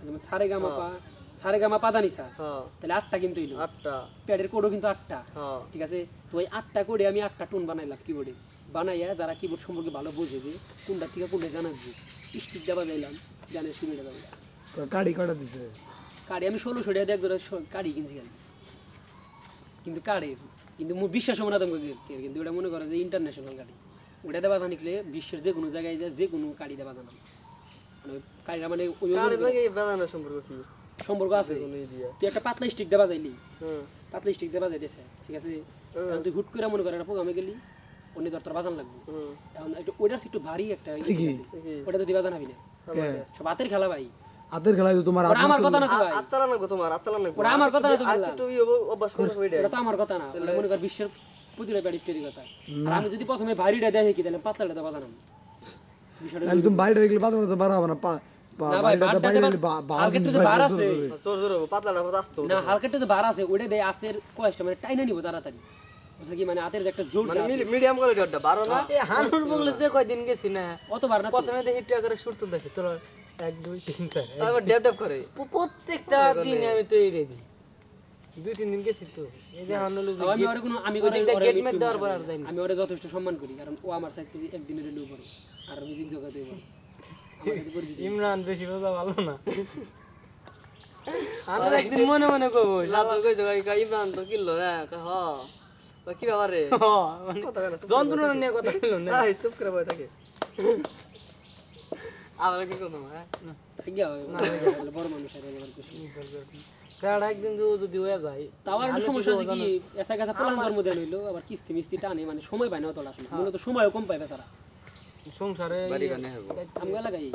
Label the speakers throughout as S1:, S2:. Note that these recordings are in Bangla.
S1: যেমন সারে গামা পাদা নিসা তাহলে 8টা কিন্তু হইলো
S2: 8টা
S1: প্যাডের কোডও কিন্তু 8টা ঠিক আছে তো ওই 8টা কোডে আমি 8টা টোন বানাইলাম কিবোর্ডে বানাইয়া যারা কিবোর্ড সম্পর্কে ভালো বোঝে যে কোনটা থেকে কোনটা জানাবো স্টিক দেওয়া যাইলাম জানে শুনে দেওয়া
S3: তো কাড়ি কটা দিছে
S1: কাড়ি আমি 1600 টাকা দিয়ে একজোড়া কাড়ি কিনছি খালি কিন্তু কাড়ে কিন্তু বিশ্বাস হবে না তোমাকে কিন্তু ওটা মনে করো যে ইন্টারন্যাশনাল গাড়ি ওটা দেওয়া জানিলে বিশ্বের যে কোনো জায়গায় যায় যে কোনো গাড়ি দেওয়া জানাম মানে গাড়িটা মানে ওই সম্পর্ক আছে তুই একটা পাতলা স্টিক দেওয়া যাইলি পাতলা স্টিক দেওয়া যাইতেছে ঠিক আছে এখন তুই হুট করে মনে করে একটা প্রোগ্রামে গেলি অন্য তোর বাজান লাগবে এখন একটু ওইটার একটু ভারী একটা ওটা তো দিবা জানাবি না সব হাতের খেলা ভাই
S3: হাতের খেলায় তো তোমার
S1: আমার কথা না তো ভাই
S2: আচ্ছালা না তোমার আচ্ছালা না
S1: ওটা আমার কথা না তো
S2: আচ্ছা তুই অভ্যাস করে হইডা
S1: এটা তো আমার কথা না মনে কর বিশ্বের প্রতিটা ব্যারিস্টারি কথা আর আমি যদি প্রথমে ভারীটা দেখি কি তাহলে পাতলাটা তো বাজানাম বিষয়টা
S3: তাহলে তুমি বাইরে দেখলে পাতা তো বাড়াবো না
S1: হালকা একটু বার আছে
S2: জোর জোর পাতলাটা আসতো
S1: না হালকা একটু বার আছে ওটা দেয় হাতের কয়েসটা মানে টাইনা নিব তাড়াতাড়ি বুঝছো কি মানে হাতের যে একটা জোর
S2: মানে মিডিয়াম কোয়ালিটি ওটা 12 না
S4: এই হানুর বগলে যে কয়দিন গেছি না
S1: অত বার না
S4: প্রথমে দেখি টিয়া করে সুরতুল দেখি তোর 1 2 3 4
S2: তারপর ড্যাপ ড্যাপ করে
S4: প্রত্যেকটা দিন আমি তো এই রেডি 2-3 দিন গেছি তো এই যে হানুর
S1: আমি ওরে কোনো আমি
S4: গেট মেট দেওয়ার পর আর যাইনি
S1: আমি ওরে যথেষ্ট সম্মান করি কারণ ও আমার সাথে একদিনের রেডিও করে আর আমি দিন জগাতে পারি
S4: ইমরান বেশি কথা ভালো না আর একদিন মনে মনে কইবো
S2: লাতো কই জায়গা ইমরান তো কিল্লো হ্যাঁ হ কি ব্যাপার রে কথা কেন
S4: যন্ত্রণা নিয়ে কথা ছিল না
S2: এই চুপ করে বসে থাকে আমরা কি করব হ্যাঁ
S1: ঠিক আছে না বড় মানুষ আর এবার কিছু
S4: কারণ একদিন যদি হয়ে যায়
S1: তাও আর সমস্যা আছে কি এসা গাছা প্ল্যান জন্ম দেন হইলো আবার কিস্তি মিস্তি টানে মানে সময় পায় না অতটা আসলে মূলত সময়ও কম পায় বেচারা
S4: সংসারে
S5: বাড়ি বানে হবো
S1: আমগা লাগাই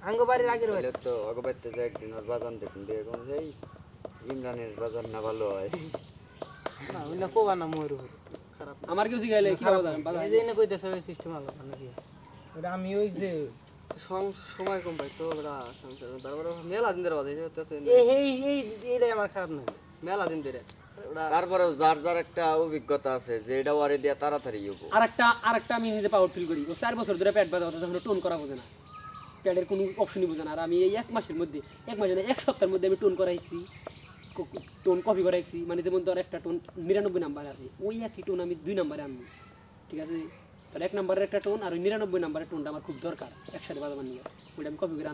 S4: আঙ্গ বাড়ির আগের বাড়ি
S5: তো অগবাইতে যে একদিন ওর বাজান দেখুন দিয়ে কোন যাই ইমরানের বাজার না ভালো হয়
S4: না ওই না কোবা না মোর
S2: খারাপ
S1: আমার কেউ জিগাইলে কি বাজার
S4: এই যে না কইতেছে ওই সিস্টেম ভালো নাকি ওটা আমি ওই যে
S2: সময় কম পাই তো বড় সংসার তারপর মেলা দিন ধরে বাজে
S4: এইটাই আমার খারাপ না
S2: মেলা দিন ধরে
S5: তারপরেও যার যার একটা অভিজ্ঞতা আছে যে এটা ওয়ারে দিয়া তাড়াতাড়ি হবো
S1: আরেকটা আমি নিজে পাওয়ার ফিল করি ও 4 বছর ধরে পেট ব্যথা যখন টোন করা বোঝে না পেটের কোনো অপশনই বোঝে না আর আমি এই 1 মাসের মধ্যে 1 মাস না 1 সপ্তাহের মধ্যে আমি টোন করাইছি টোন কপি করাইছি মানে যেমন ধর একটা টোন 99 নাম্বার আছে ওই একই টোন আমি 2 নম্বরে আনবো ঠিক আছে তাহলে 1 নম্বরের একটা টোন আর ওই 99 নম্বরের টোনটা আমার খুব দরকার একসাথে বাজাবার নিয়ে ওইটা আমি কপি করে